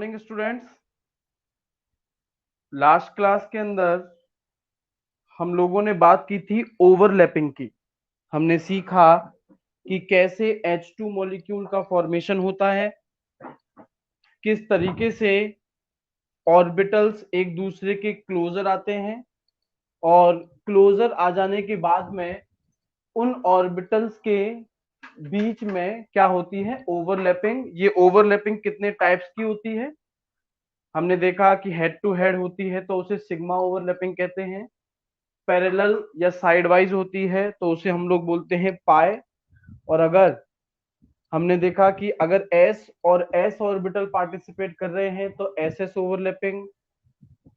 Morning students. Last class के अंदर हम लोगों ने बात की थी ओवरलैपिंग की। हमने सीखा कि कैसे H2 मॉलिक्यूल का फॉर्मेशन होता है, किस तरीके से ऑर्बिटल्स एक दूसरे के क्लोजर आते हैं और क्लोजर आ जाने के बाद में उन ऑर्बिटल्स के बीच में क्या होती है, ओवरलैपिंग। ये ओवरलैपिंग कितने टाइप्स की होती है हमने देखा कि हेड टू हेड होती है तो उसे सिग्मा ओवरलैपिंग कहते हैं। पैरेलल या साइड वाइज होती है तो उसे हम लोग बोलते हैं पाई। और अगर हमने देखा कि अगर s और s ऑर्बिटल पार्टिसिपेट कर रहे हैं तो ss ओवरलैपिंग,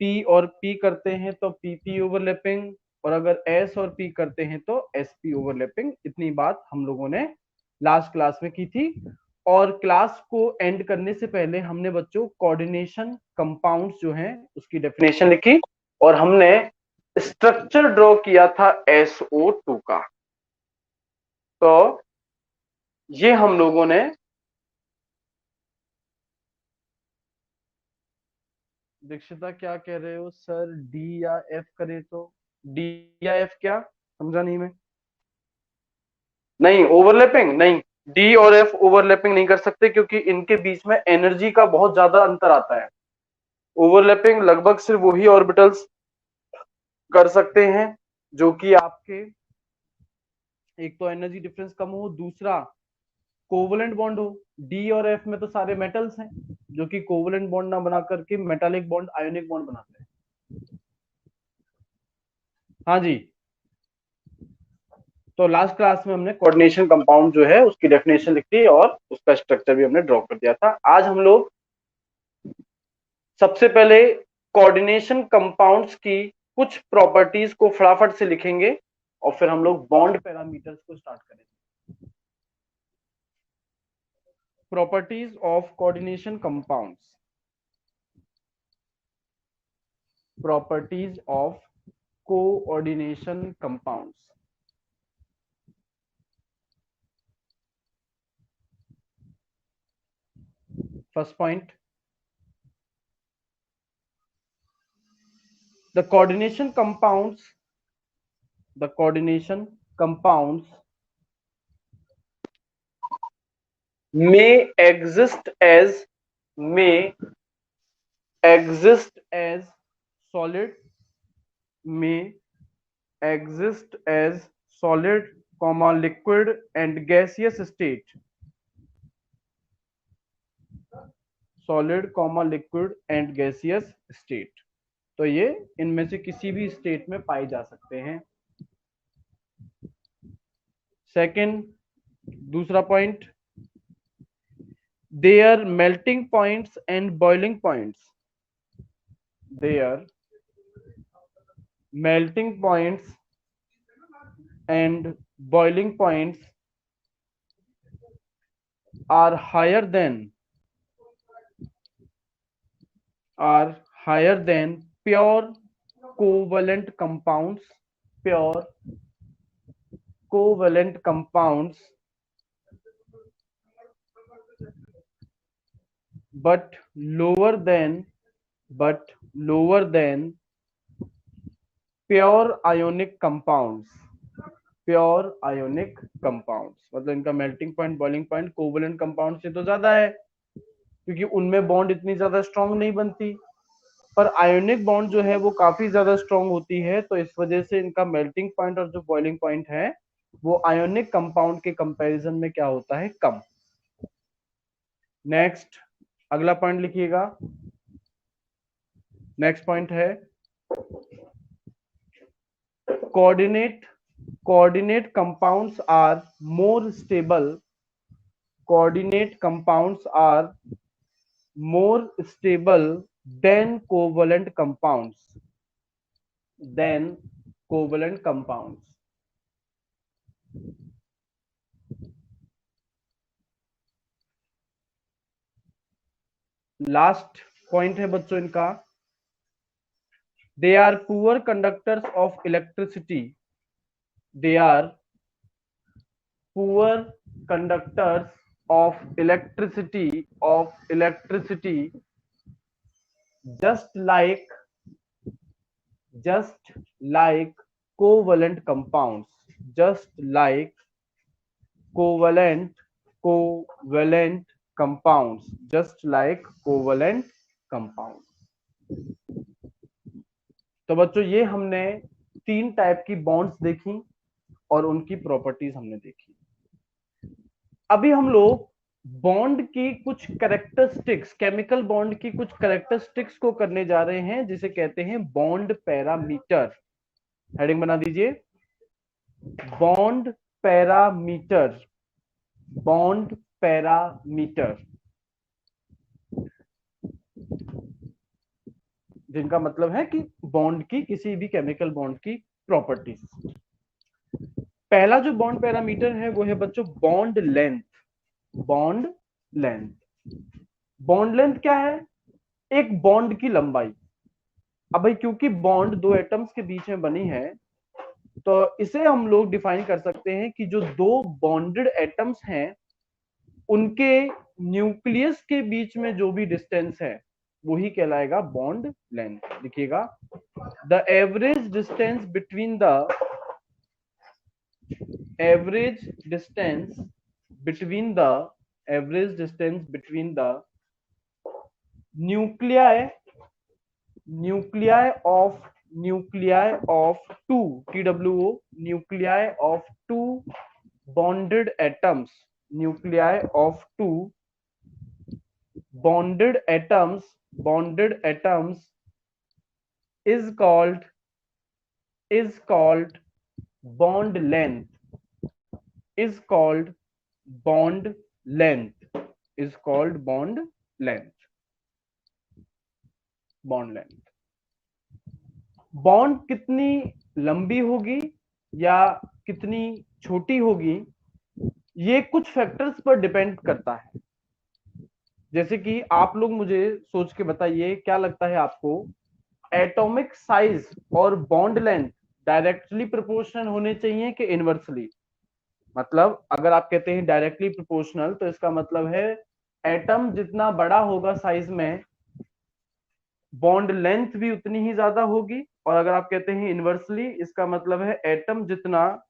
p और p करते हैं तो pp ओवरलैपिंग, और अगर s और p करते हैं तो sp ओवरलैपिंग। इतनी बात हम लोगों ने लास्ट क्लास में की थी। और क्लास को एंड करने से पहले हमने बच्चों कोऑर्डिनेशन कंपाउंड्स जो हैं उसकी डेफिनेशन लिखी और हमने स्ट्रक्चर ड्रॉ किया था SO2 का। तो ये हम लोगों ने दीक्षिता क्या कह रहे हो सर, डी या एफ करे तो? डी या एफ क्या समझा नहीं मैं। नहीं ओवरलैपिंग नहीं, डी और एफ ओवरलैपिंग नहीं कर सकते क्योंकि इनके बीच में एनर्जी का बहुत ज्यादा अंतर आता है। ओवरलैपिंग लगभग सिर्फ वही ऑर्बिटल्स कर सकते हैं जो कि आपके एक तो एनर्जी डिफरेंस कम हो, दूसरा कोवलेंट बॉन्ड हो। डी और एफ में तो सारे मेटल्स हैं जो कि कोवलेंट बॉन्ड ना बना करके मेटालिक बॉन्ड, आयोनिक बॉन्ड बनाते हैं। हाँ जी, तो लास्ट क्लास में हमने कोऑर्डिनेशन कंपाउंड जो है उसकी डेफिनेशन लिख दी और उसका स्ट्रक्चर भी हमने ड्रॉ कर दिया था। आज हम लोग सबसे पहले कोऑर्डिनेशन कंपाउंड्स की कुछ प्रॉपर्टीज को फटाफट से लिखेंगे और फिर हम लोग बॉन्ड पैरामीटर्स को स्टार्ट करेंगे। Properties of coordination compounds. Properties of coordination compounds. First point, the coordination compounds may exist as solid, may exist as solid comma liquid and gaseous state, solid comma liquid and gaseous state। तो ये इनमें से किसी भी state में पाए जा सकते हैं। सेकंड, दूसरा point, their melting points and boiling points, their melting points and boiling points are higher than pure covalent compounds, pure covalent compounds, but lower than pure ionic compounds, pure ionic compounds. मतलब इनका melting point, boiling point covalent compound से तो ज्यादा है क्योंकि उनमें bond इतनी ज्यादा स्ट्रांग नहीं बनती, पर आयोनिक बॉन्ड जो है वो काफी ज्यादा स्ट्रांग होती है। तो इस वजह से इनका मेल्टिंग पॉइंट और जो बॉइलिंग पॉइंट है वो आयोनिक कंपाउंड के कंपैरिजन में क्या होता है, कम। नेक्स्ट, अगला पॉइंट लिखिएगा। नेक्स्ट पॉइंट है coordinate compounds are more stable, coordinate compounds are more stable than covalent compounds, than covalent compounds। Last point है बच्चों इनका, they are poor conductors of electricity, they are poor conductors of electricity just like just like covalent compounds, just like covalent covalent compounds, just like covalent compounds। तो बच्चों ये हमने तीन type की bonds देखी और उनकी प्रॉपर्टीज हमने देखी। अभी हम लोग बॉन्ड की कुछ कैरेक्टरिस्टिक्स, केमिकल बॉन्ड की कुछ कैरेक्टरिस्टिक्स को करने जा रहे हैं, जिसे कहते हैं बॉन्ड पैरामीटर। हेडिंग बना दीजिए, बॉन्ड पैरामीटर, बॉन्ड पैरामीटर, जिनका मतलब है कि बॉन्ड की, किसी भी केमिकल बॉन्ड की प्रॉपर्टीज। पहला जो बॉन्ड पैरामीटर है वो है बच्चों bond length. Bond length, bond length क्या है? एक बॉन्ड की लंबाई। अब भाई क्योंकि बॉन्ड दो एटम्स के बीच में बनी है, तो इसे हम लोग डिफाइन कर सकते हैं कि जो दो बॉन्डेड एटम्स हैं उनके न्यूक्लियस के बीच में जो भी डिस्टेंस है वही कहलाएगा बॉन्ड लेंथ। लिखिएगा, the average distance between the average distance between the average distance between the nuclei nuclei of two two nuclei of two bonded atoms, nuclei of two bonded atoms is called bond length, is called bond length, is called bond length, bond length। Bond कितनी लंबी होगी या कितनी छोटी होगी, ये कुछ factors पर डिपेंड करता है। जैसे कि आप लोग मुझे सोच के बताइए, क्या लगता है आपको, एटॉमिक साइज और बॉन्ड लेंथ डायरेक्टली प्रोपोर्शनल होने चाहिए कि इनवर्सली? मतलब अगर आप कहते हैं डायरेक्टली प्रोपोर्शनल, तो इसका मतलब है एटम जितना बड़ा होगा साइज में, बॉन्ड लेंथ भी उतनी ही ज्यादा होगी। और अगर आप कहते हैं इनवर्सली, इसका मतलब है एटम जितना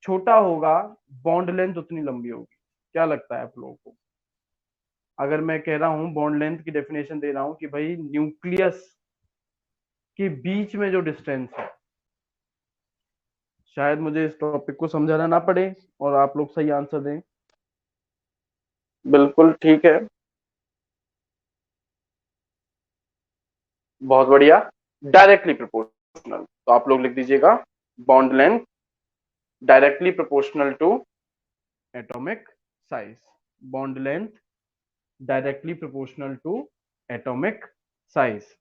छोटा होगा बॉन्ड लेंथ उतनी लंबी होगी। क्या लगता है आप लोगों को? अगर मैं कह रहा हूं, बॉन्ड लेंथ की डेफिनेशन दे रहा हूं कि भाई न्यूक्लियस के बीच में जो डिस्टेंस है, शायद मुझे इस टॉपिक को समझाना ना पड़े और आप लोग सही आंसर दें। बिल्कुल ठीक है, बहुत बढ़िया। डायरेक्टली प्रोपोर्शनल, तो आप लोग लिख दीजिएगा bond length directly proportional to atomic size. Bond length directly proportional to atomic size,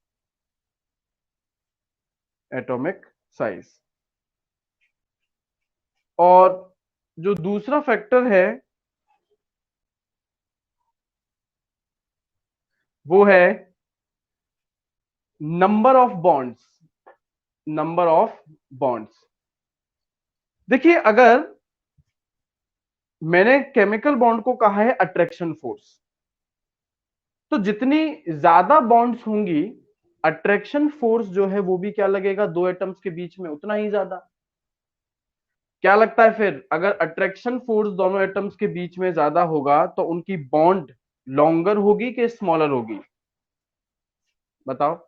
atomic size. और जो दूसरा फैक्टर है वो है number of bonds, number of bonds. देखिए, अगर मैंने केमिकल बॉन्ड को कहा है अट्रैक्शन फोर्स, तो जितनी ज्यादा बॉन्ड्स होंगी, अट्रैक्शन फोर्स जो है वो भी क्या लगेगा दो एटम्स के बीच में उतना ही ज्यादा। क्या लगता है फिर, अगर अट्रैक्शन फोर्स दोनों एटम्स के बीच में ज्यादा होगा तो उनकी बॉन्ड लॉन्गर होगी कि स्मॉलर होगी? बताओ।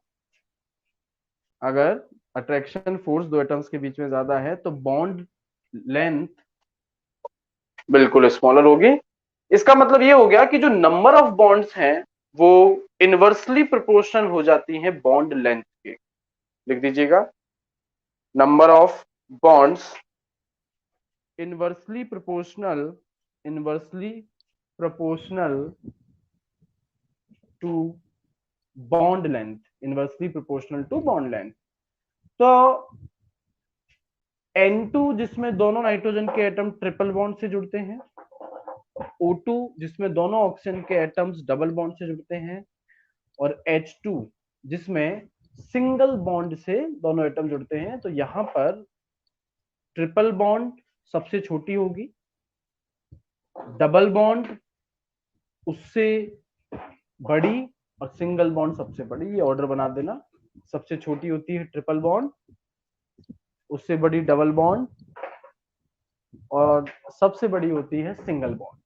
अगर अट्रैक्शन फोर्स दो एटम्स के बीच में ज्यादा है तो बॉन्ड लेंथ बिल्कुल स्मॉलर होगी। इसका मतलब ये हो गया कि जो नंबर ऑफ बॉन्ड्स हैं वो इनवर्सली प्रोपोर्शनल हो जाती हैं बॉन्ड लेंथ के। लिख दीजिएगा, number of bonds inversely proportional, inversely proportional to bond length, inversely proportional to bond length. तो N2 जिसमें दोनों नाइट्रोजन के एटम ट्रिपल बॉन्ड से जुड़ते हैं, O2 जिसमें दोनों ऑक्सीजन के एटम्स डबल बॉन्ड से जुड़ते हैं, और H2 जिसमें सिंगल बॉन्ड से दोनों एटम जुड़ते हैं, तो यहां पर ट्रिपल बॉन्ड सबसे छोटी होगी, डबल बॉन्ड उससे बड़ी, और सिंगल बॉन्ड सबसे बड़ी, ये ऑर्डर बना देना। सबसे छोटी होती है ट्रिपल बॉन्ड, उससे बड़ी डबल बॉन्ड, और सबसे बड़ी होती है सिंगल बॉन्ड।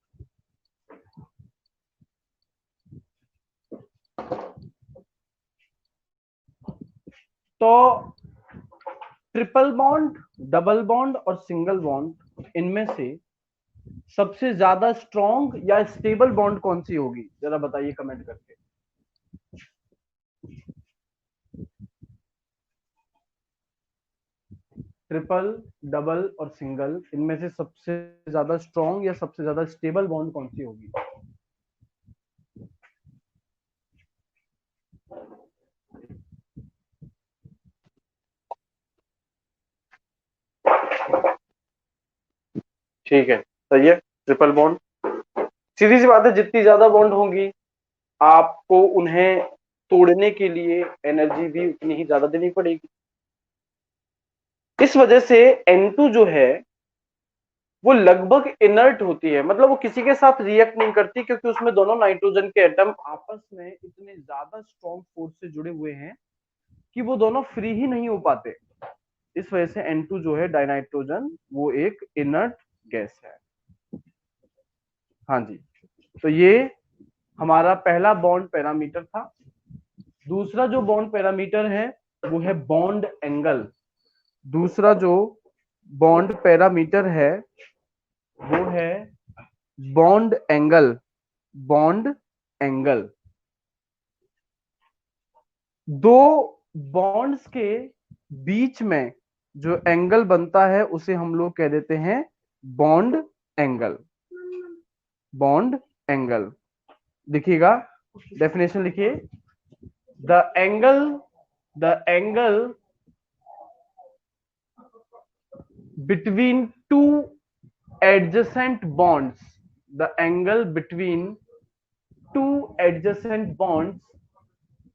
तो ट्रिपल बॉन्ड, डबल बॉन्ड और सिंगल बॉन्ड, इनमें से सबसे ज्यादा स्ट्रॉन्ग या स्टेबल बॉन्ड कौन सी होगी, जरा बताइए कमेंट करके। ट्रिपल, डबल और सिंगल, इनमें से सबसे ज्यादा स्ट्रॉन्ग या सबसे ज्यादा स्टेबल बॉन्ड कौन सी होगी? ठीक है, सही है, ट्रिपल बॉन्ड। सीधी सी बात है, जितनी ज्यादा बॉन्ड होंगी आपको उन्हें तोड़ने के लिए एनर्जी भी उतनी ही ज्यादा देनी पड़ेगी। इस वजह से N2 जो है वो लगभग इनर्ट होती है, मतलब वो किसी के साथ रिएक्ट नहीं करती, क्योंकि उसमें दोनों नाइट्रोजन के एटम आपस में इतने ज्यादा स्ट्रॉन्ग फोर्स से जुड़े हुए हैं कि वो दोनों फ्री ही नहीं हो पाते। इस वजह से N2 जो है डाइनाइट्रोजन, वो एक इनर्ट गैस है। हाँ जी, तो ये हमारा पहला बॉन्ड पैरामीटर था। दूसरा जो बॉन्ड पैरामीटर है वो है बॉन्ड एंगल। दूसरा जो बॉन्ड पैरामीटर है वो है बॉन्ड एंगल। बॉन्ड एंगल, दो बॉन्ड्स के बीच में जो एंगल बनता है उसे हम लोग कह देते हैं बॉन्ड एंगल। बॉन्ड एंगल देखिएगा, डेफिनेशन लिखिए। The angle between two adjacent bonds, the angle between two adjacent bonds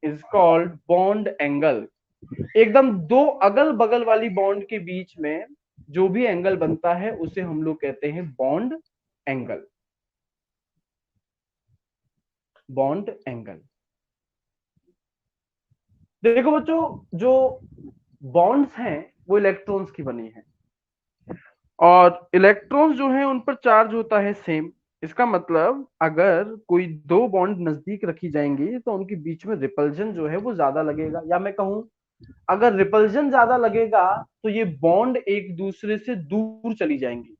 is called bond angle। एकदम दो अगल बगल वाली बॉन्ड के बीच में जो भी एंगल बनता है उसे हम लोग कहते हैं बॉन्ड एंगल। बॉन्ड एंगल, देखो बच्चों, जो बॉन्ड्स हैं वो इलेक्ट्रॉन्स की बनी है, और इलेक्ट्रॉन्स जो हैं उन पर चार्ज होता है सेम। इसका मतलब अगर कोई दो बॉन्ड नजदीक रखी जाएंगी तो उनके बीच में रिपल्जन जो है वो ज्यादा लगेगा, या मैं कहूं अगर रिपल्जन ज्यादा लगेगा तो ये बॉन्ड एक दूसरे से दूर चली जाएंगी,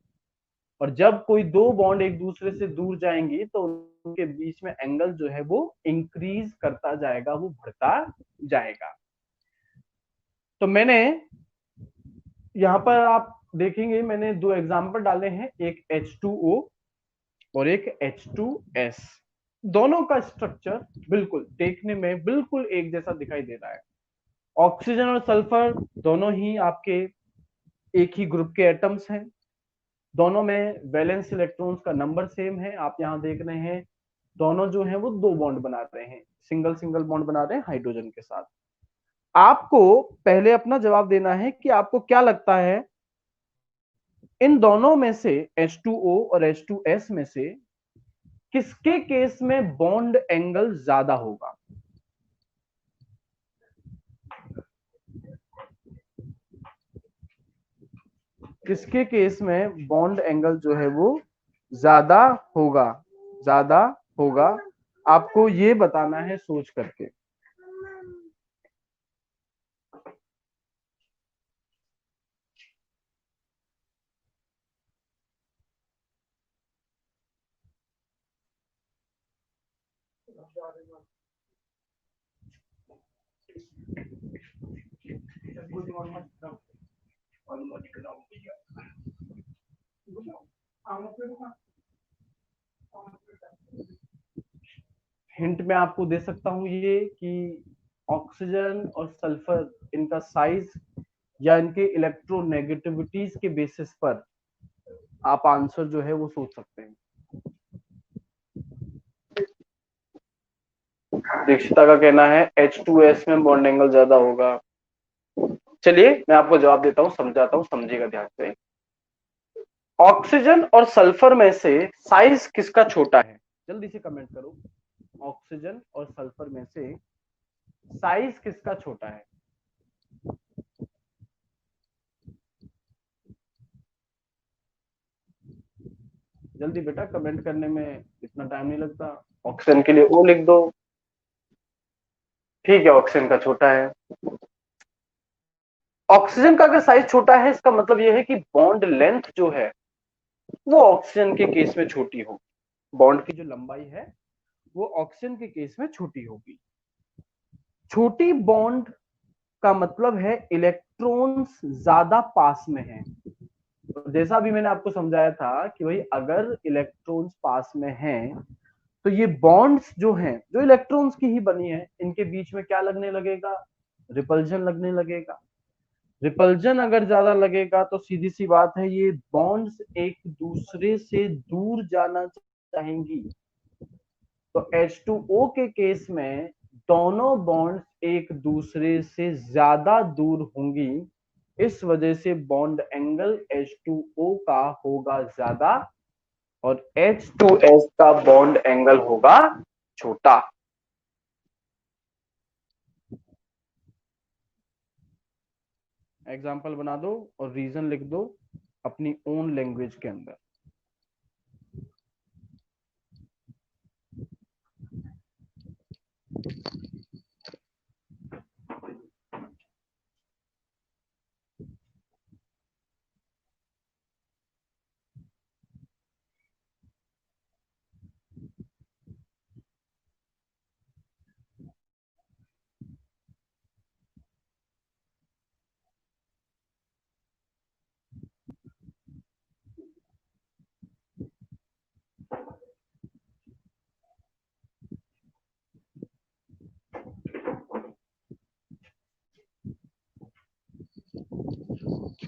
और जब कोई दो बॉन्ड एक दूसरे से दूर जाएंगी तो उनके बीच में एंगल जो है वो इंक्रीज करता जाएगा, वो बढ़ता जाएगा। तो मैंने यहां पर आप देखेंगे मैंने दो एग्जांपल डाले हैं, एक H2O और एक H2S। दोनों का स्ट्रक्चर बिल्कुल देखने में बिल्कुल एक जैसा दिखाई दे रहा है। ऑक्सीजन और सल्फर दोनों ही आपके एक ही ग्रुप के एटम्स हैं, दोनों में वैलेंस इलेक्ट्रॉन्स का नंबर सेम है। आप यहां देख रहे हैं दोनों जो है वो दो बॉन्ड बना रहे हैं, सिंगल सिंगल बॉन्ड बना रहे हैं हाइड्रोजन के साथ। आपको पहले अपना जवाब देना है कि आपको क्या लगता है इन दोनों में से H2O और H2S में से किसके केस में बॉन्ड एंगल ज्यादा होगा? किसके केस में बॉन्ड एंगल जो है वो ज्यादा होगा? ज्यादा होगा, आपको ये बताना है सोच करके। हिंट मैं आपको दे सकता हूं ये कि ऑक्सीजन और सल्फर, इनका साइज या इनके इलेक्ट्रोनेगेटिविटीज के बेसिस पर आप आंसर जो है वो सोच सकते हैं। दीक्षिता का कहना है H2S में बॉन्ड एंगल ज्यादा होगा। चलिए मैं आपको जवाब देता हूं, समझाता हूं, समझिएगा ध्यान से। ऑक्सीजन और सल्फर में से साइज किसका छोटा है? जल्दी से कमेंट करो। ऑक्सीजन और सल्फर में से साइज किसका छोटा है? जल्दी बेटा, कमेंट करने में इतना टाइम नहीं लगता। ऑक्सीजन के लिए ओ लिख दो। ठीक है, ऑक्सीजन का छोटा है। ऑक्सीजन का अगर साइज छोटा है, इसका मतलब यह है कि बॉन्ड लेंथ जो है वो ऑक्सीजन के केस में छोटी होगी। बॉन्ड की जो लंबाई है वो ऑक्सीजन के केस में छोटी होगी। छोटी बॉन्ड का मतलब है इलेक्ट्रॉन्स ज्यादा पास में हैं। तो जैसा भी मैंने आपको समझाया था कि भाई अगर इलेक्ट्रॉन्स पास में हैं तो ये बॉन्ड्स जो हैं, जो इलेक्ट्रॉन्स की ही बनी है, इनके बीच में क्या लगने लगेगा? रिपल्जन लगने लगेगा। रिपल्जन अगर ज्यादा लगेगा तो सीधी सी बात है, ये बॉन्ड्स एक दूसरे से दूर जाना चाहेंगी। तो H2O के केस में दोनों बॉन्ड्स एक दूसरे से ज्यादा दूर होंगी। इस वजह से बॉन्ड एंगल H2O का होगा ज्यादा और H2S का बॉन्ड एंगल होगा छोटा। एग्जाम्पल बना दो और रीजन लिख दो अपनी ओन लैंग्वेज के अंदर।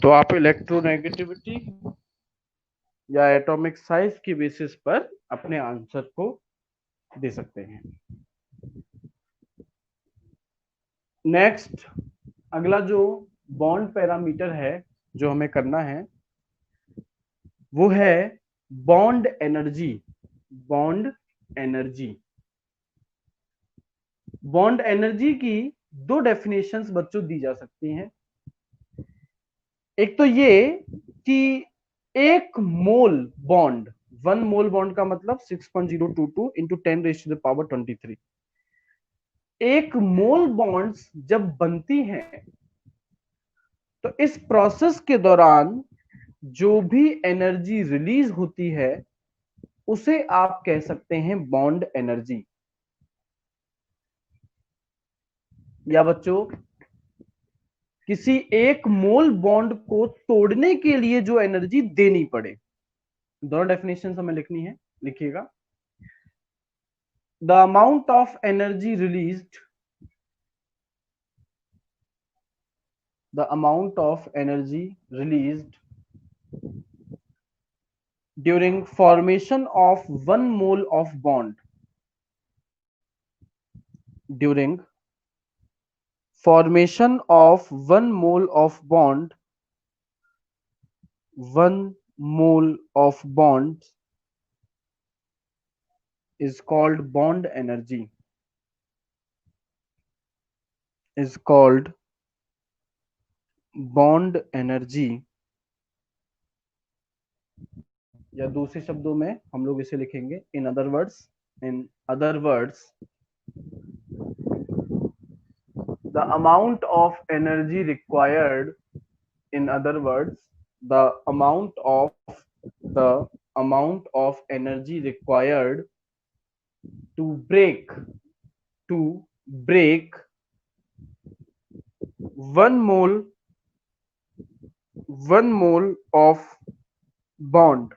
तो आप इलेक्ट्रोनेगेटिविटी या एटॉमिक साइज की बेसिस पर अपने आंसर को दे सकते हैं। नेक्स्ट, अगला जो बॉन्ड पैरामीटर है जो हमें करना है वो है bond energy. Bond energy. Bond energy की दो डेफिनेशंस बच्चों दी जा सकती हैं। एक तो ये कि एक मोल बॉन्ड, 1 मोल बॉन्ड का मतलब 6.022 इंटू 10⁻23। एक मोल बॉन्ड्स जब बनती हैं तो इस प्रोसेस के दौरान जो भी एनर्जी रिलीज होती है उसे आप कह सकते हैं बॉन्ड एनर्जी। या बच्चों, किसी एक मोल बॉन्ड को तोड़ने के लिए जो एनर्जी देनी पड़े। दोनों डेफिनेशन हमें लिखनी है, लिखिएगा। The amount of energy released, the amount of energy released during formation of 1 mole of bond, during formation of 1 mole of bond, 1 mole of bond is called bond energy, is called bond energy। या दूसरे शब्दों में हम लोग इसे लिखेंगे in other words, in other words the amount of energy required, in other words the amount of energy required to break, to break 1 mole, 1 mole of bond,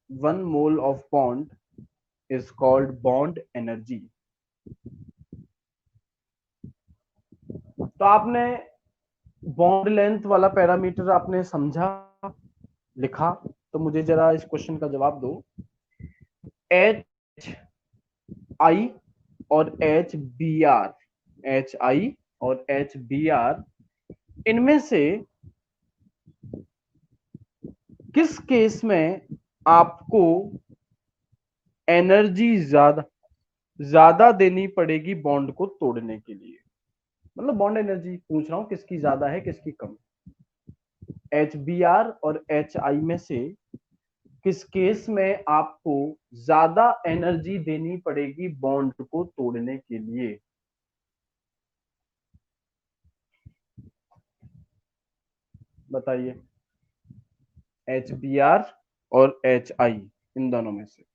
1 mole of bond is called bond energy। तो आपने bond length वाला parameter आपने समझा, लिखा, तो मुझे जरा इस क्वेश्चन का जवाब दो। एच आई और H B R, H I और एच बी आर, इनमें से किस केस में आपको एनर्जी ज्यादा ज्यादा देनी पड़ेगी बॉन्ड को तोड़ने के लिए, मतलब बॉन्ड एनर्जी पूछ रहा हूं किसकी ज्यादा है किसकी कम। HBr और HI में से किस केस में आपको ज्यादा एनर्जी देनी पड़ेगी बॉन्ड को तोड़ने के लिए? बताइए। HBr और HI, इन दोनों में से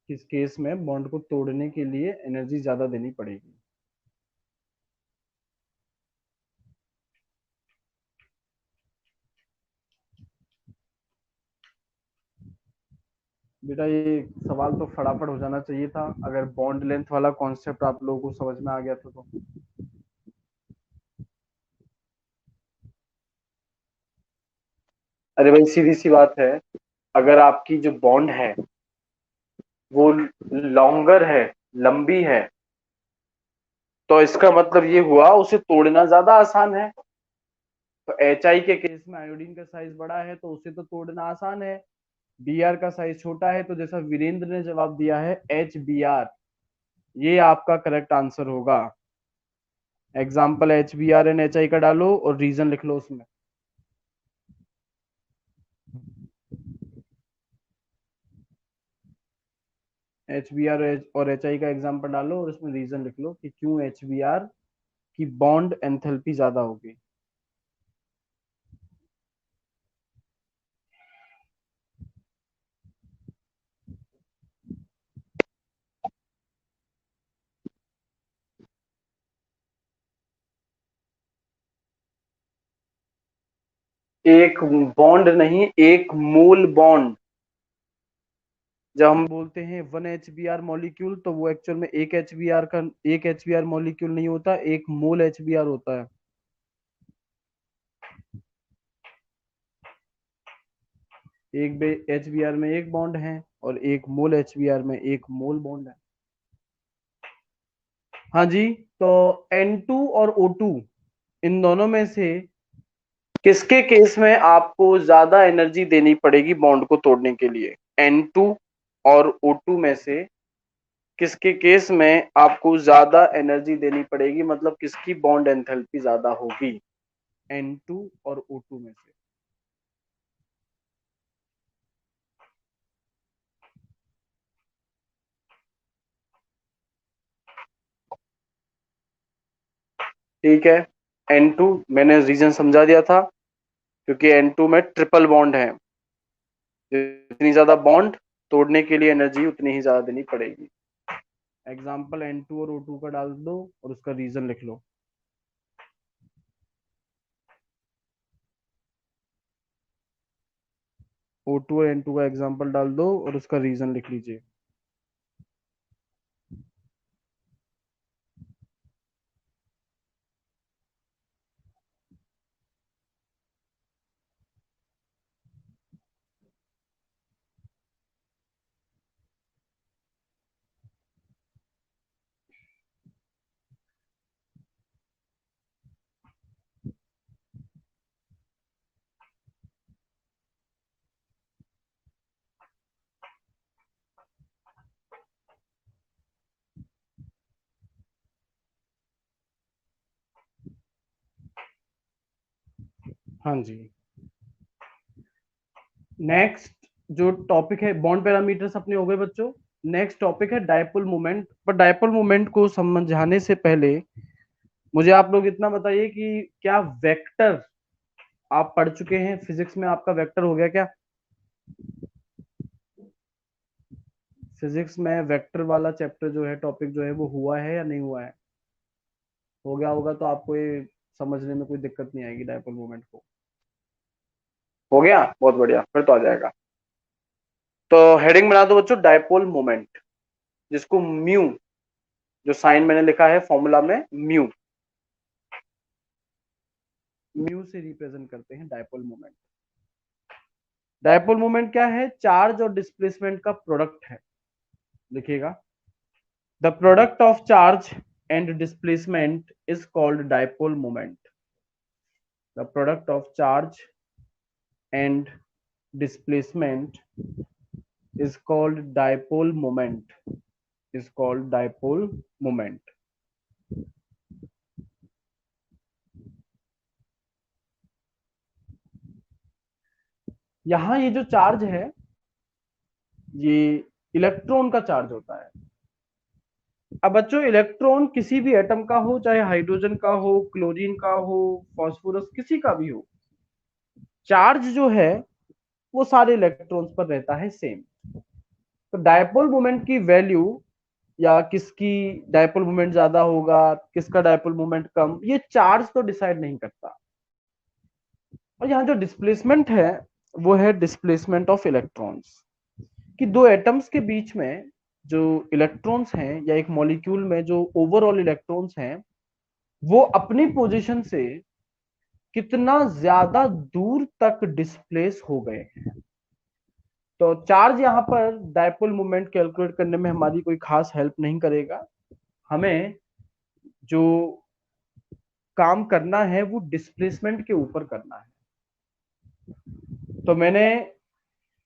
किस केस में बॉन्ड को तोड़ने के लिए एनर्जी ज्यादा देनी पड़ेगी? बेटा ये सवाल तो फटाफट हो जाना चाहिए था, अगर बॉन्ड लेंथ वाला कॉन्सेप्ट आप लोगों को समझ में आ गया था तो। अरे भाई सीधी सी बात है, अगर आपकी जो बॉन्ड है वो लॉन्गर है, लंबी है, तो इसका मतलब ये हुआ उसे तोड़ना ज्यादा आसान है। तो HI के केस में आयोडीन का साइज बड़ा है तो उसे तो तोड़ना आसान है। Br का साइज छोटा है, तो जैसा वीरेंद्र ने जवाब दिया है HBr, ये आपका करेक्ट आंसर होगा। एग्जाम्पल HBr एंड HI का डालो और रीजन लिख लो उसमें। HBr और HI का एग्जाम्पल डालो और उसमें रीजन लिख लो कि क्यों HBr की बॉन्ड एंथैल्पी ज्यादा होगी। एक बॉन्ड नहीं, एक मोल बॉन्ड। जब हम बोलते हैं 1 HBr मॉलिक्यूल, तो वो एक्चुअल में एक HBr मॉलिक्यूल नहीं होता, एक मोल HBr होता है। एक HBr में एक बॉन्ड है और एक मोल HBr में एक मोल बॉन्ड है। हाँ जी। तो N2 और O2, इन दोनों में से किसके केस में आपको ज्यादा एनर्जी देनी पड़ेगी बॉन्ड को तोड़ने के लिए? N2 और O2 में से किसके केस में आपको ज्यादा एनर्जी देनी पड़ेगी, मतलब किसकी बॉन्ड एंथैल्पी ज्यादा होगी? N2 और O2 में से। ठीक है, N2 मैंने रीजन समझा दिया था, क्योंकि N2 में ट्रिपल बॉन्ड है, जितनी ज्यादा बॉन्ड तोड़ने के लिए एनर्जी उतनी ही ज्यादा देनी पड़ेगी। एग्जाम्पल N2 और O2 का डाल दो और उसका रीजन लिख लो। O2 और N2 का एग्जाम्पल डाल दो और उसका रीजन लिख लीजिए। हाँ जी। नेक्स्ट जो टॉपिक है, बॉन्ड पैरामीटर्स अपने हो गए बच्चों। नेक्स्ट टॉपिक है डायपोल मोमेंट। पर डायपोल मोमेंट को समझाने से पहले मुझे आप लोग इतना बताइए कि क्या वेक्टर आप पढ़ चुके हैं? फिजिक्स में आपका वेक्टर हो गया क्या? फिजिक्स में वेक्टर वाला चैप्टर जो है, टॉपिक जो है, वो हुआ है या नहीं हुआ है? हो गया होगा तो आपको ये समझने में कोई दिक्कत नहीं आएगी डायपोल मोमेंट को। हो गया, बहुत बढ़िया, फिर तो आ जाएगा। तो हेडिंग बना दो बच्चों, डायपोल मोमेंट, जिसको म्यू, जो साइन मैंने लिखा है फॉर्मूला में, म्यू, म्यू से रिप्रेजेंट करते हैं डायपोल मोमेंट। डायपोल मोमेंट क्या है? चार्ज और डिस्प्लेसमेंट का प्रोडक्ट है। लिखिएगा, the product of charge and displacement is called dipole moment. The product of charge and displacement is called dipole moment. यहां ये जो चार्ज है ये इलेक्ट्रॉन का चार्ज होता है। अब बच्चों इलेक्ट्रॉन किसी भी एटम का हो, चाहे हाइड्रोजन का हो, क्लोरीन का हो, फास्फोरस किसी का भी हो, चार्ज जो है वो सारे इलेक्ट्रॉन्स पर रहता है सेम। तो डायपोल मोमेंट की वैल्यू या किसकी डायपोल मोमेंट ज्यादा होगा, किसका डायपोल मोमेंट कम, ये चार्ज तो डिसाइड नहीं करता। और यहाँ जो डिस्प्लेसमेंट है वो है डिस्प्लेसमेंट ऑफ इलेक्ट्रॉन्स, कि दो एटम्स के बीच में जो इलेक्ट्रॉन्स हैं या एक मॉलिक्यूल में जो ओवरऑल इलेक्ट्रॉन्स हैं वो अपनी पोजीशन से कितना ज्यादा दूर तक डिस्प्लेस हो गए हैं। तो चार्ज यहाँ पर डायपोल मोमेंट कैलकुलेट करने में हमारी कोई खास हेल्प नहीं करेगा। हमें जो काम करना है वो डिस्प्लेसमेंट के ऊपर करना है। तो मैंने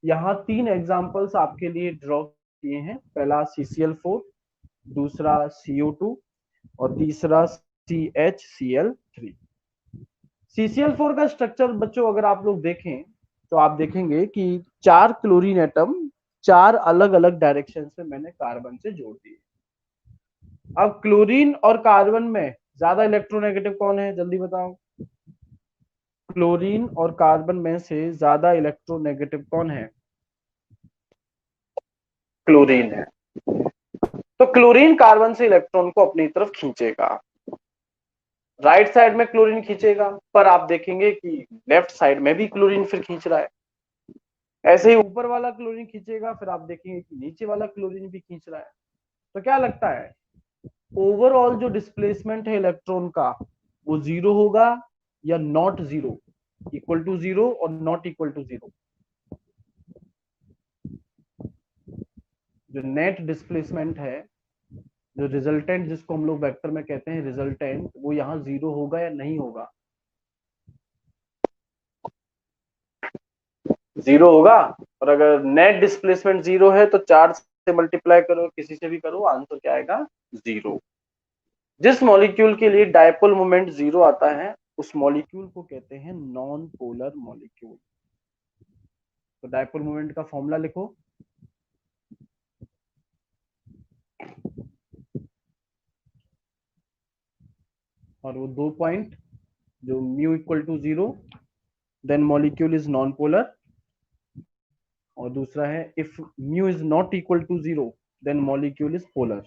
यहाँ 3 एग्जांपल्स आपके लिए ड्रॉ किए हैं। पहला CCl4, दूसरा CO2 और तीसरा CHCl3। CCl4 का स्ट्रक्चर बच्चों अगर आप लोग देखें तो आप देखेंगे कि 4 क्लोरीन एटम 4 अलग अलग डायरेक्शन से मैंने कार्बन से जोड़ दिए। अब क्लोरीन और कार्बन में ज्यादा इलेक्ट्रोनेगेटिव कौन है, जल्दी बताओ। क्लोरीन और कार्बन में से ज्यादा इलेक्ट्रोनेगेटिव कौन है? क्लोरीन है। तो क्लोरीन कार्बन से इलेक्ट्रॉन को अपनी तरफ खींचेगा, राइट साइड में क्लोरीन खींचेगा, पर आप देखेंगे कि लेफ्ट साइड में भी क्लोरीन फिर खींच रहा है। ऐसे ही ऊपर वाला क्लोरीन खींचेगा, फिर आप देखेंगे कि नीचे वाला क्लोरीन भी खींच रहा है। तो क्या लगता है ओवरऑल जो डिस्प्लेसमेंट है इलेक्ट्रॉन का वो जीरो होगा या not zero, equal to zero और नॉट इक्वल टू जीरो? जो नेट डिस्प्लेसमेंट है, जो रिजल्टेंट जिसको हम लोग वेक्टर में कहते हैं रिजल्टेंट, वो यहाँ जीरो होगा या नहीं होगा? जीरो होगा। और अगर नेट डिस्प्लेसमेंट जीरो है तो चार्ज से मल्टीप्लाई करो, किसी से भी करो, आंसर क्या आएगा? जीरो। जिस मॉलिक्यूल के लिए डायपोल मोमेंट जीरो आता है उस मॉलिक्यूल को कहते हैं नॉन पोलर मॉलिक्यूल। तो डायपोल मोमेंट का फॉर्मूला लिखो। और वो 2 पॉइंट, जो mu equal to zero then molecule is non polar, और दूसरा है if mu is not equal to zero then molecule is polar.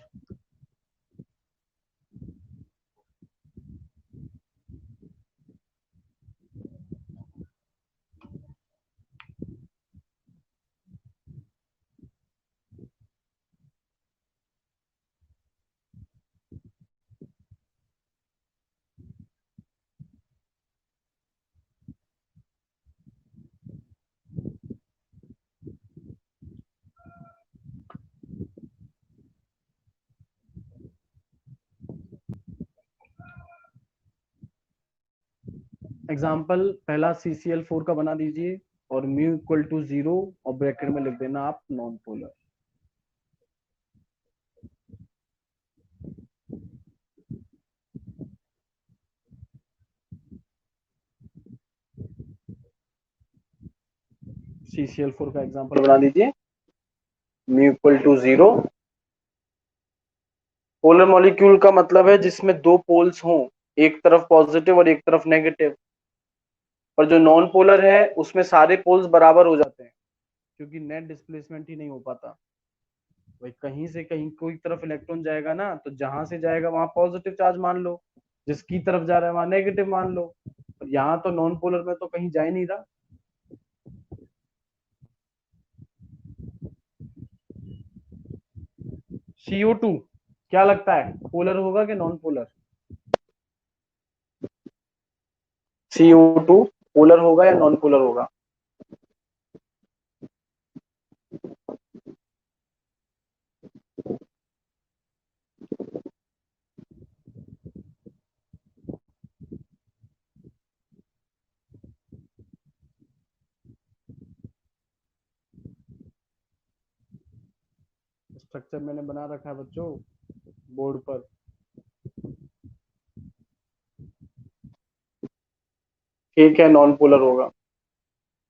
Example पहला CCl4 का बना दीजिए और म्यू इक्वल टू जीरो और ब्रैकेट में लिख देना आप नॉन पोलर। CCl4 का एग्जाम्पल बना दीजिए, mu equal to zero. Polar molecule का मतलब है जिसमें दो पोल्स हों, एक तरफ पॉजिटिव और एक तरफ नेगेटिव। और जो नॉन पोलर है उसमें सारे पोल्स बराबर हो जाते हैं क्योंकि नेट डिस्प्लेसमेंट ही नहीं हो पाता। भाई कहीं से कहीं कोई तरफ इलेक्ट्रॉन जाएगा ना, तो जहां से जाएगा वहां पॉजिटिव चार्ज मान लो, जिसकी तरफ जा रहा है वहां नेगेटिव मान लो। यहाँ तो नॉन पोलर में तो कहीं जा ही नहीं रहा। CO2 क्या लगता है, पोलर होगा कि नॉन पोलर? CO2 पोलर होगा या नॉन पोलर होगा? स्ट्रक्चर मैंने बना रखा है बच्चों बोर्ड पर। एक है नॉन पोलर होगा,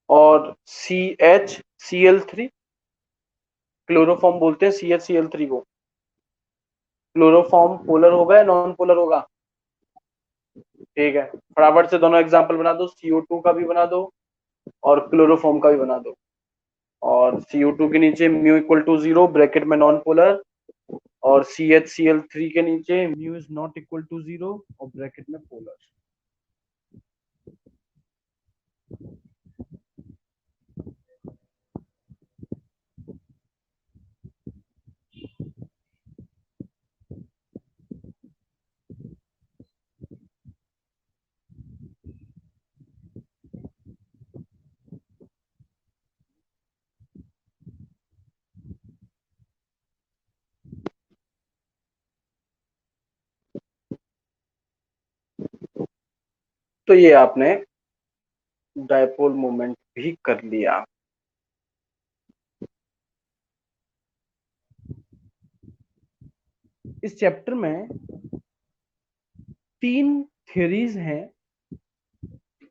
और CH Cl3, क्लोरोफॉर्म बोलते हैं CH Cl3 को। क्लोरोफॉर्म पोलर होगा या नॉन पोलर होगा? ठीक है, फटाफट से दोनों एग्जांपल बना दो, CO2 का भी बना दो और क्लोरोफॉर्म का भी बना दो। और CO2 के नीचे म्यू इक्वल टू 0 ब्रैकेट में नॉन पोलर, और CH Cl3 के नीचे mu is not equal to 0 और ब्रैकेट में पोलर। तो ये आपने डायपोल मोमेंट भी कर लिया। इस चैप्टर में 3 थ्योरीज हैं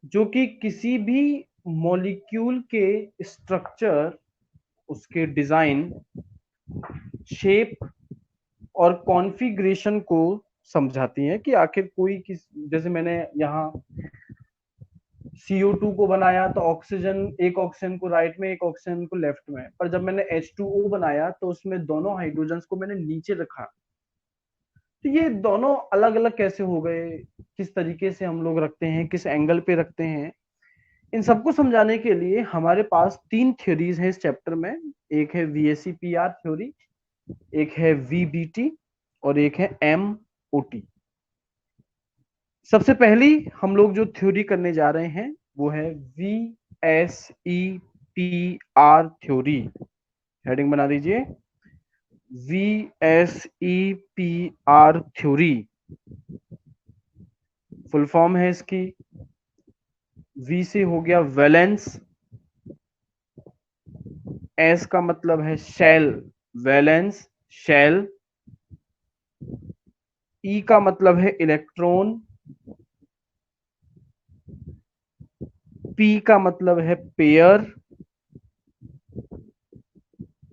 जो कि किसी भी मॉलिक्यूल के स्ट्रक्चर, उसके डिजाइन, शेप और कॉन्फ़िगरेशन को समझाती हैं कि आखिर कोई किस, जैसे मैंने यहाँ CO2 को बनाया तो ऑक्सीजन, एक ऑक्सीजन को राइट में एक ऑक्सीजन को लेफ्ट में, पर जब मैंने H2O बनाया तो उसमें दोनों हाइड्रोजन्स को मैंने नीचे रखा। तो ये दोनों अलग अलग कैसे हो गए, किस तरीके से हम लोग रखते हैं, किस एंगल पे रखते हैं, इन सबको समझाने के लिए हमारे पास 3 थ्योरीज हैं इस चैप्टर में। एक है VACPR थ्योरी, एक है VBT और एक है MOT। सबसे पहली हम लोग जो थ्योरी करने जा रहे हैं वो है VSEPR थ्योरी। हेडिंग बना दीजिए, VSEPR थ्योरी। फुल फॉर्म है इसकी, V से हो गया वैलेंस, S का मतलब है शेल, वैलेंस शेल, E का मतलब है इलेक्ट्रॉन, P का मतलब है पेयर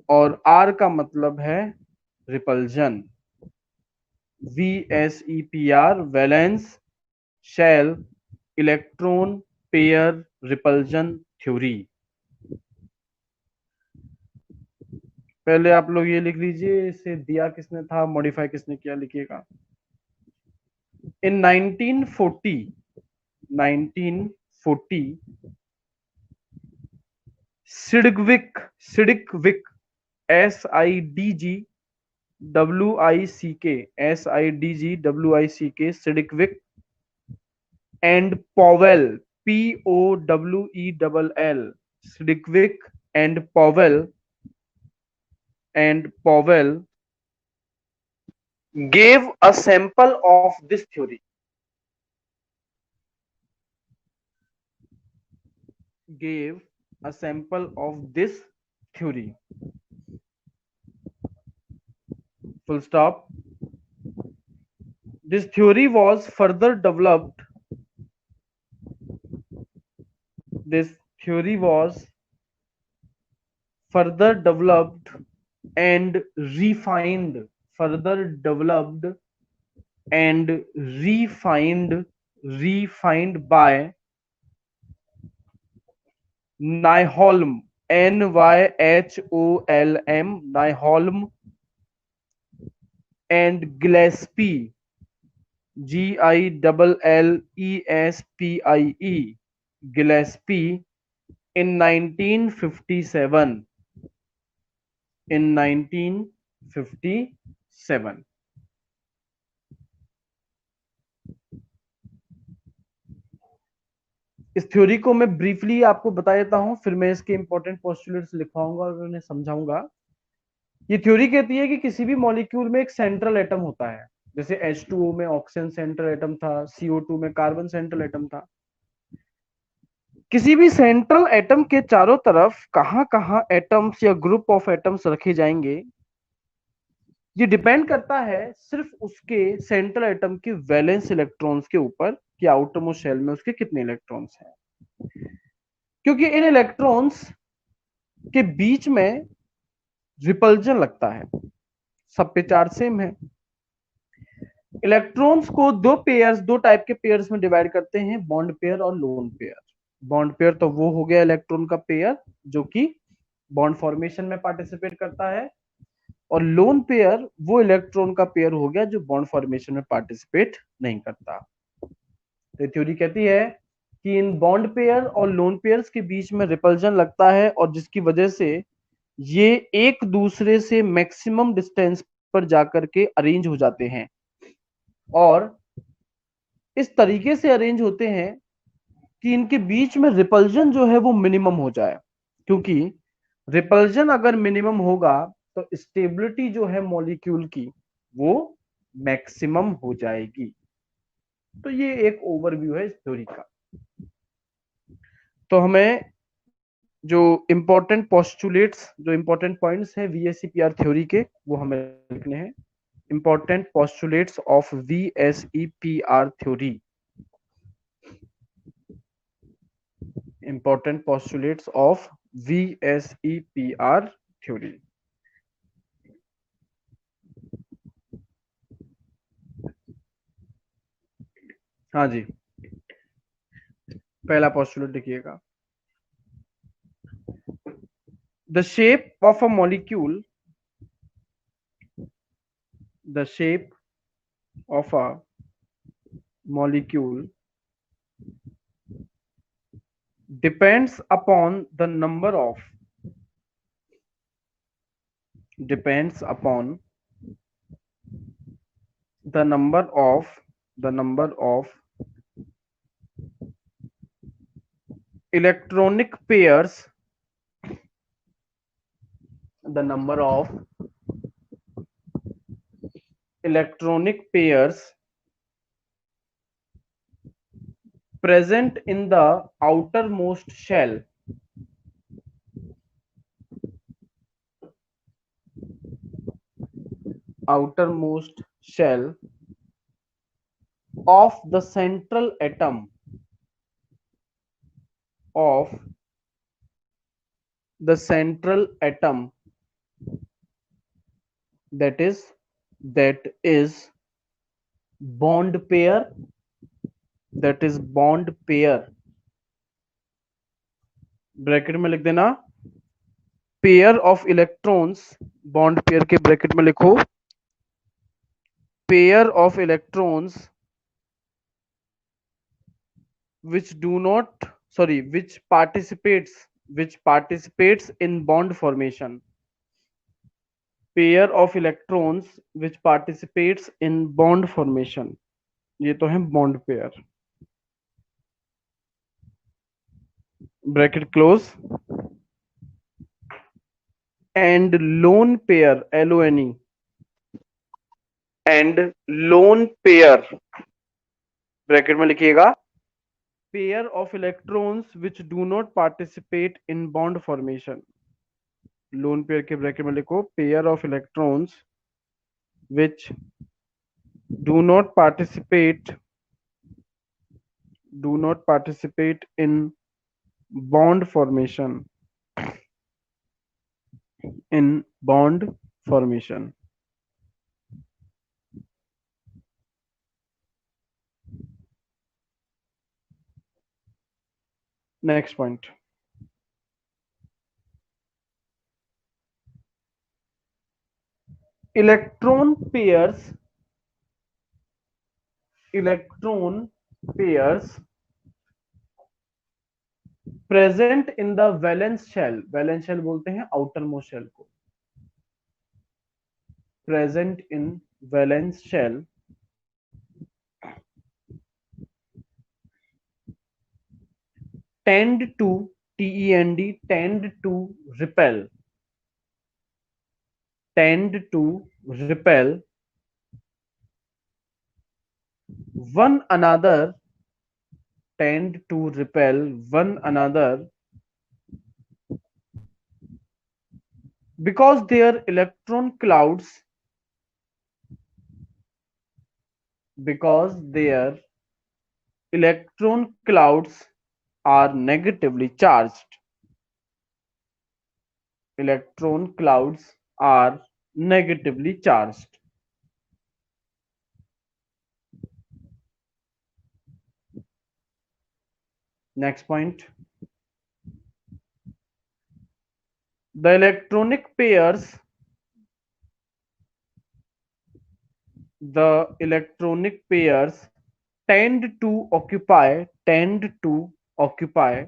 और R का मतलब है repulsion. VSEPR valence shell electron pair repulsion theory. पहले आप लोग ये लिख लीजिए, इसे दिया किसने था, मॉडिफाई किसने किया, लिखिएगा। In 1940 Sidgwick SIDGWIC Sidgwick and Powell POWELL Sidgwick and Powell gave a sample of this theory. Gave a sample of this theory. Full stop. This theory was further developed. This theory was further developed and refined. Further developed and refined by Nyholm, NYHOLM, Nyholm and Gillespie, GILLESPIE, Gillespie in 1957. In 1957. इस theory को मैं briefly आपको बता देता हूं, फिर मैं इसके इंपॉर्टेंट पोस्टुलेट्स लिखवाऊंगा और उन्हें समझाऊंगा। ये थ्योरी कहती है कि किसी भी मॉलिक्यूल में एक सेंट्रल एटम होता है, जैसे H2O में ऑक्सीजन सेंट्रल एटम था, CO2 में कार्बन सेंट्रल एटम था। किसी भी सेंट्रल एटम के चारों तरफ कहां कहां एटम्स या ग्रुप ऑफ एटम्स रखे जाएंगे, ये डिपेंड करता है सिर्फ उसके सेंट्रल एटम के वैलेंस इलेक्ट्रॉन्स के ऊपर कि आउटर मोस्ट शेल में उसके कितने इलेक्ट्रॉन्स हैं, क्योंकि इन इलेक्ट्रॉन्स के बीच में रिपल्जन लगता है, सब पे चार्ज सेम है। इलेक्ट्रॉन्स को दो टाइप के पेयर्स में डिवाइड करते हैं, बॉन्ड पेयर और लोन पेयर। बॉन्ड पेयर तो वो हो गया इलेक्ट्रॉन का पेयर जो कि बॉन्ड फॉर्मेशन में पार्टिसिपेट करता है, और लोन पेयर वो इलेक्ट्रॉन का पेयर हो गया जो बॉन्ड फॉर्मेशन में पार्टिसिपेट नहीं करता। तो थ्योरी कहती है कि इन बॉन्ड पेयर और लोन पेयर्स के बीच में रिपल्जन लगता है, और जिसकी वजह से ये एक दूसरे से मैक्सिमम डिस्टेंस पर जाकर के अरेंज हो जाते हैं, और इस तरीके से अरेंज होते हैं कि इनके बीच में रिपल्जन जो है वो मिनिमम हो जाए, क्योंकि रिपल्जन अगर मिनिमम होगा तो स्टेबिलिटी जो है मॉलिक्यूल की वो मैक्सिमम हो जाएगी। तो ये एक ओवरव्यू है इस थ्योरी का। तो हमें जो इंपॉर्टेंट पोस्टुलेट्स, जो इंपॉर्टेंट पॉइंट्स है वीएसईपीआर थ्योरी के, वो हमें लिखने हैं। Important postulates of VSEPR theory, important postulates of VSEPR theory. हाँ जी, पहला पोस्टुलेट लिखिएगा। The shape of a molecule, the shape of a molecule depends upon the number of, depends upon the number of, the number of electronic pairs, the number of electronic pairs present in the outermost shell, outermost shell of the central atom of the central atom, that is bond pair, that is bond pair, bracket में लिख देना pair of electrons, bond pair के bracket में लिखो pair of electrons which do not, sorry, which participates in bond formation, pair of electrons which participates in bond formation, ये तो है bond pair, bracket close, and lone pair, LONE, and lone pair, bracket में लिखिएगा pair of electrons which do not participate in bond formation, lone pair के bracket में लिखो pair of electrons which do not participate in bond formation, in bond formation. Next point, electron pairs present in the valence shell, valence shell बोलते हैं outer most shell को, present in valence shell tend to tend to repel, one another, tend to repel one another because their electron clouds because their electron clouds are negatively charged. Electron clouds are negatively charged. Next point. The electronic pairs tend to occupy tend to occupy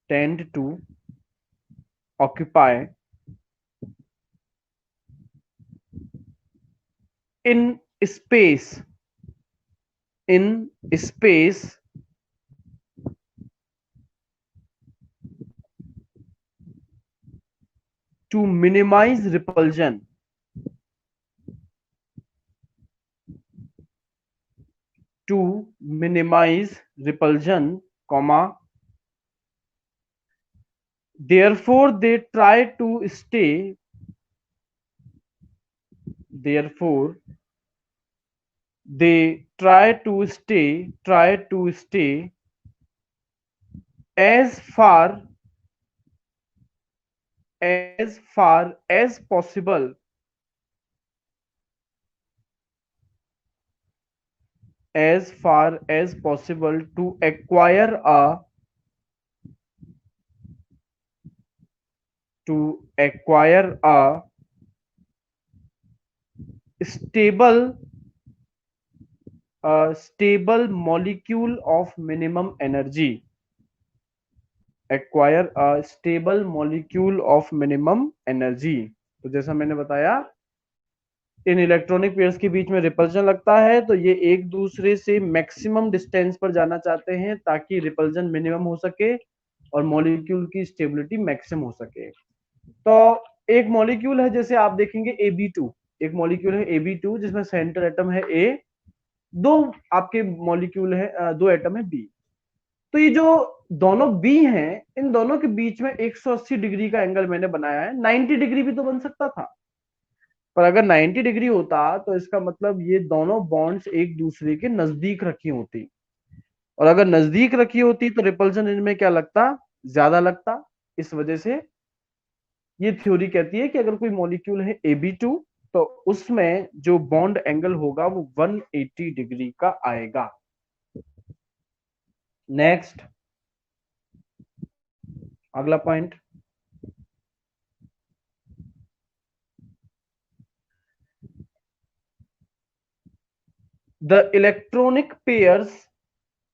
tend to occupy in space in space to minimize repulsion comma. Therefore they try to stay therefore they try to stay as far as possible to acquire a stable molecule of minimum energy. Acquire a stable molecule of minimum energy. तो जैसा मैंने बताया, इन electronic pairs के बीच में repulsion लगता है, तो ये एक दूसरे से मैक्सिमम डिस्टेंस पर जाना चाहते हैं ताकि रिपल्जन मिनिमम हो सके और मॉलिक्यूल की स्टेबिलिटी मैक्सिमम हो सके। तो एक मॉलिक्यूल है, जैसे आप देखेंगे Ab2, एक मॉलिक्यूल है Ab2 जिसमें सेंटर एटम है A, दो आपके मॉलिक्यूल है, दो एटम है B। तो ये जो दोनों B हैं, इन दोनों के बीच में 180 डिग्री का एंगल मैंने बनाया है। 90 डिग्री भी तो बन सकता था, पर अगर 90 डिग्री होता तो इसका मतलब ये दोनों बॉन्ड्स एक दूसरे के नजदीक रखी होती, और अगर नजदीक रखी होती तो रिपल्जन इनमें क्या लगता, ज्यादा लगता। इस वजह से ये थ्योरी कहती है कि अगर कोई मॉलिक्यूल है Ab2 तो उसमें जो बॉन्ड एंगल होगा वो 180 डिग्री का आएगा। नेक्स्ट, अगला point, the electronic pairs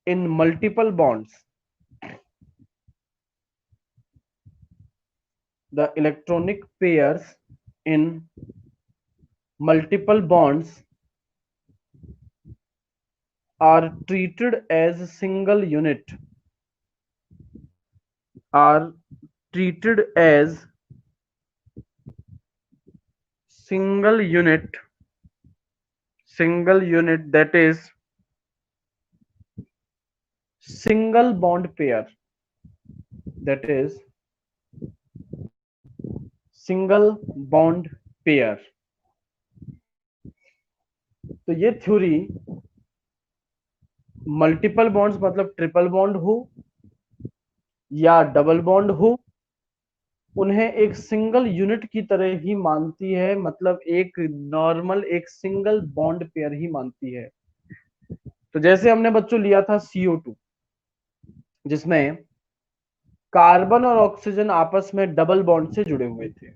in multiple bonds the electronic pairs in multiple bonds are treated as single unit are treated as single unit that is single bond pair, that is single bond pair. तो ये theory multiple bonds मतलब triple bond हो या double bond हो, उन्हें एक single unit की तरह ही मानती है, मतलब एक नॉर्मल एक सिंगल बॉन्ड पेयर ही मानती है। तो जैसे हमने बच्चों लिया था CO2, जिसमें कार्बन और ऑक्सीजन आपस में डबल बॉन्ड से जुड़े हुए थे,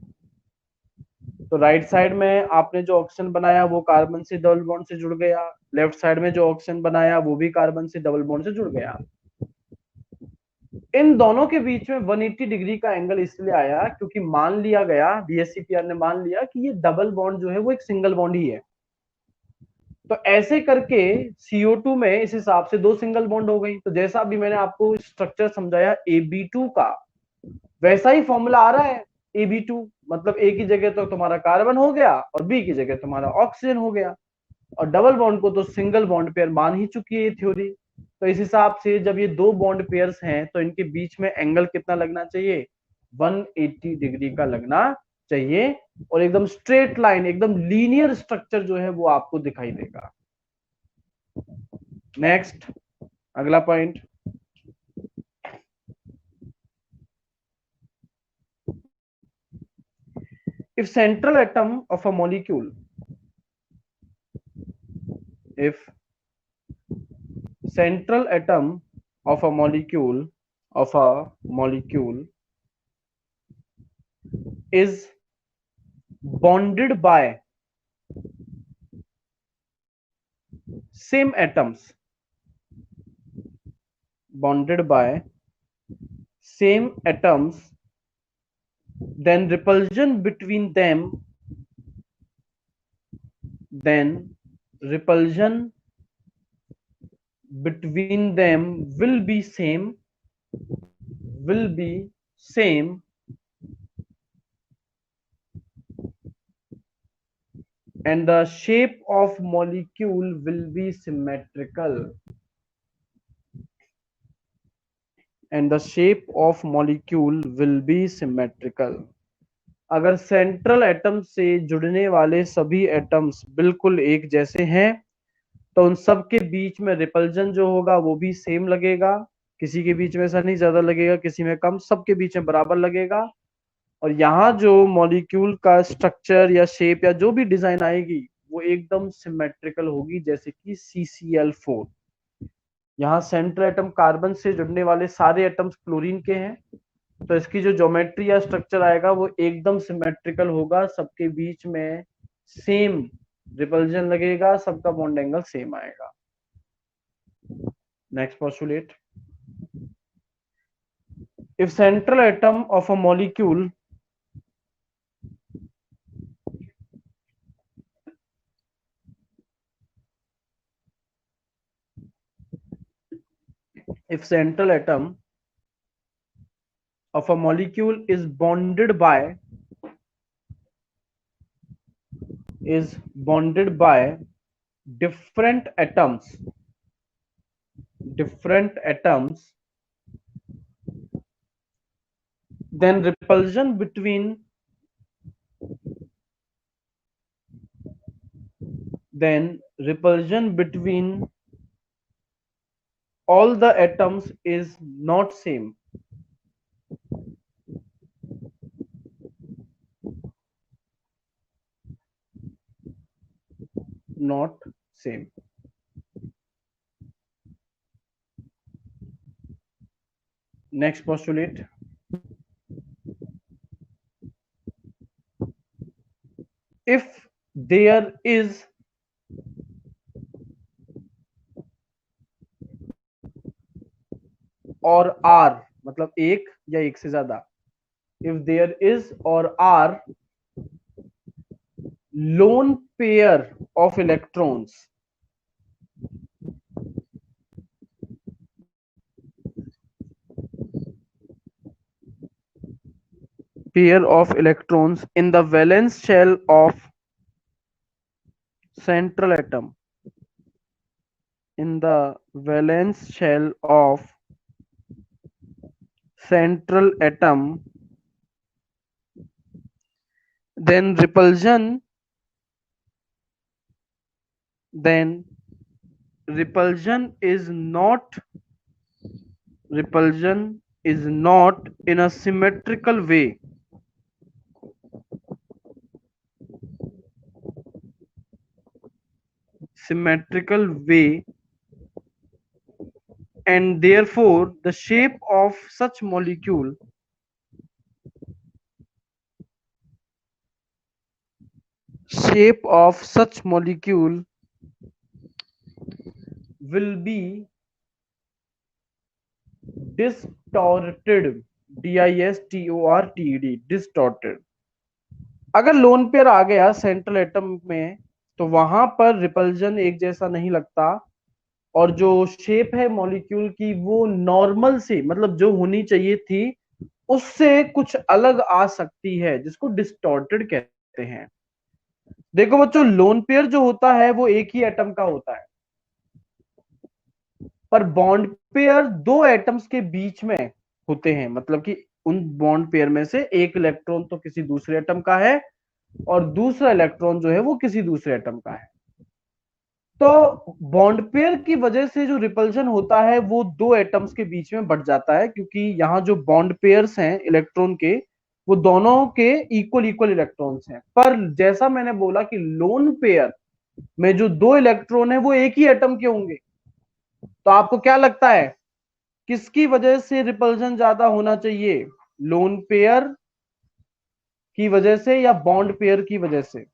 तो राइट साइड में आपने जो ऑक्सीजन बनाया वो कार्बन से डबल बॉन्ड से जुड़ गया, लेफ्ट साइड में जो ऑक्सीजन बनाया वो भी कार्बन से डबल बॉन्ड से जुड़ गया। इन दोनों के बीच में 180 डिग्री का एंगल इसलिए आया क्योंकि मान लिया गया, BSCPR ने मान लिया कि ये डबल बॉन्ड जो है वो एक सिंगल बॉन्ड ही है। तो ऐसे करके CO2 में इस हिसाब से दो सिंगल बॉन्ड हो गई। तो जैसा अभी मैंने आपको स्ट्रक्चर समझाया Ab2 का, वैसा ही फॉर्मूला आ रहा है। Ab2 मतलब A की जगह तो तुम्हारा कार्बन हो गया और B की जगह तुम्हारा ऑक्सीजन हो गया, और डबल बॉन्ड को तो सिंगल बॉन्ड पेयर मान ही चुकी है ये थ्योरी। तो इस हिसाब से जब ये दो बॉन्ड पेयर्स हैं तो इनके बीच में एंगल कितना लगना चाहिए, 180 डिग्री का लगना चाहिए और एकदम स्ट्रेट लाइन, एकदम लीनियर स्ट्रक्चर जो है वो आपको दिखाई देगा। नेक्स्ट, अगला point, if central atom of a molecule, if central atom of a molecule is bonded by same atoms, then repulsion between them will be same, and the shape of molecule will be symmetrical, अगर central atom से जुड़ने वाले सभी atoms बिल्कुल एक जैसे हैं तो उन सब के बीच में रिपल्जन जो होगा वो भी सेम लगेगा, किसी के बीच में ऐसा नहीं ज्यादा लगेगा, किसी में कम, सबके बीच में बराबर लगेगा। और यहाँ जो मॉलिक्यूल का स्ट्रक्चर या शेप या जो भी डिजाइन आएगी वो एकदम सिमेट्रिकल होगी, जैसे कि CCl4। यहाँ सेंट्रल एटम कार्बन से जुड़ने वाले सारे एटम्स क्लोरीन के हैं, तो इसकी जो ज्योमेट्री या स्ट्रक्चर आएगा वो एकदम सिमेट्रिकल होगा, सबके बीच में सेम रिपल्जन लगेगा, सबका बॉन्ड एंगल सेम आएगा। Next postulate, if central atom of a molecule is bonded by different atoms, then repulsion between all the atoms is not same, Next postulate, if there is और R, मतलब एक या एक से ज्यादा, if there is or are lone pair of electrons, in the valence shell of central atom, then repulsion is not in a symmetrical way, and therefore the shape of such molecule will be distorted, distorted, distorted। अगर lone pair आ गया central atom में तो वहां पर repulsion एक जैसा नहीं लगता, और जो शेप है मॉलिक्यूल की वो नॉर्मल से, मतलब जो होनी चाहिए थी उससे कुछ अलग आ सकती है, जिसको डिस्टॉर्टेड कहते हैं। देखो बच्चों, लोन पेयर जो होता है वो एक ही एटम का होता है, पर बॉन्ड पेयर दो एटम्स के बीच में होते हैं, मतलब कि उन बॉन्ड पेयर में से एक इलेक्ट्रॉन तो किसी दूसरे एटम का है और दूसरा इलेक्ट्रॉन जो है वो किसी दूसरे एटम का है। तो बॉन्ड पेयर की वजह से जो रिपल्शन होता है वो दो एटम्स के बीच में बढ़ जाता है, क्योंकि यहाँ जो बॉन्ड पेयर्स हैं इलेक्ट्रॉन के, वो दोनों के इक्वल इक्वल इलेक्ट्रॉन्स हैं। पर जैसा मैंने बोला कि लोन पेयर में जो दो इलेक्ट्रॉन है वो एक ही एटम के होंगे। तो आपको क्या लगता है किसकी वजह से रिपल्शन ज्यादा होना चाहिए, लोन पेयर की वजह से या बॉन्ड पेयर की वजह से?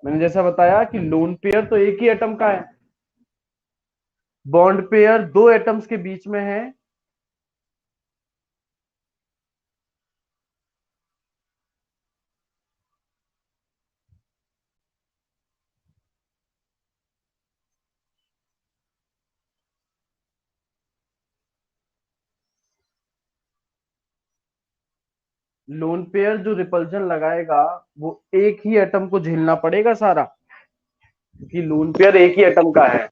मैंने जैसा बताया कि लोन पेयर तो एक ही एटम का है, बॉन्ड पेयर दो एटम्स के बीच में है। लोन पेयर जो रिपल्शन लगाएगा वो एक ही एटम को झेलना पड़ेगा सारा, क्योंकि लोन पेयर एक ही एटम का है।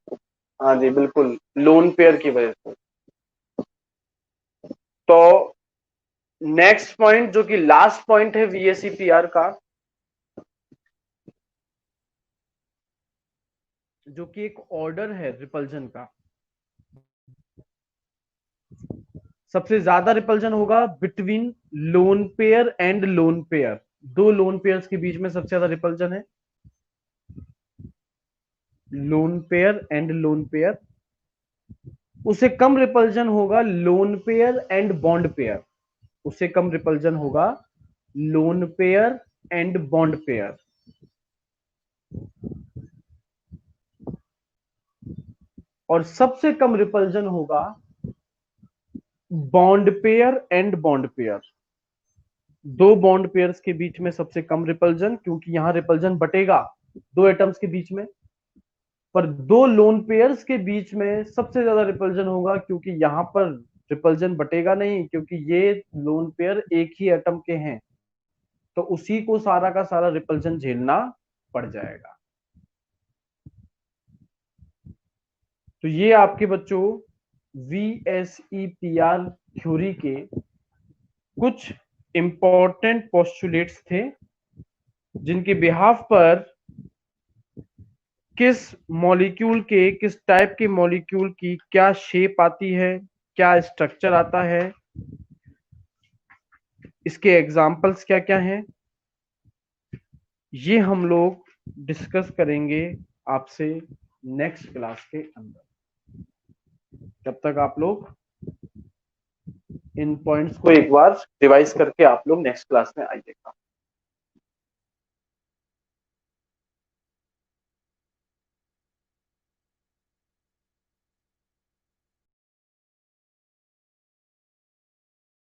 हाँ जी बिल्कुल, लोन पेयर की वजह से। तो नेक्स्ट पॉइंट जो कि लास्ट पॉइंट है वीएसईपीआर का, जो कि एक ऑर्डर है रिपल्जन का। सबसे ज्यादा रिपल्जन होगा between lone pair and lone pair. दो लोन पेयर्स के बीच में सबसे ज्यादा रिपल्जन है, lone pair and lone pair. उससे कम रिपल्जन होगा lone pair and bond pair. उससे कम रिपल्जन होगा lone pair and bond pair. और सबसे कम रिपल्जन होगा bond pair and bond pair. दो बॉन्ड पेयर्स के बीच में सबसे कम रिपल्जन, क्योंकि यहां रिपल्जन बटेगा दो एटम्स के बीच में। पर दो लोन पेयर्स के बीच में सबसे ज्यादा रिपल्जन होगा, क्योंकि यहां पर रिपल्जन बटेगा नहीं, क्योंकि ये लोन पेयर एक ही एटम के हैं। तो उसी को सारा का सारा रिपल्जन झेलना पड़ जाएगा। तो ये आपके बच्चों वीएसईपीआर थ्योरी के कुछ इंपॉर्टेंट पोस्टुलेट्स थे, जिनके बिहाफ पर किस मॉलिक्यूल के, किस टाइप के मॉलिक्यूल की क्या शेप आती है, क्या स्ट्रक्चर आता है, इसके एग्जाम्पल्स क्या क्या हैं, ये हम लोग डिस्कस करेंगे आपसे नेक्स्ट क्लास के अंदर। तब तक आप लोग इन पॉइंट्स को एक बार रिवाइज करके आप लोग नेक्स्ट क्लास में आइएगा।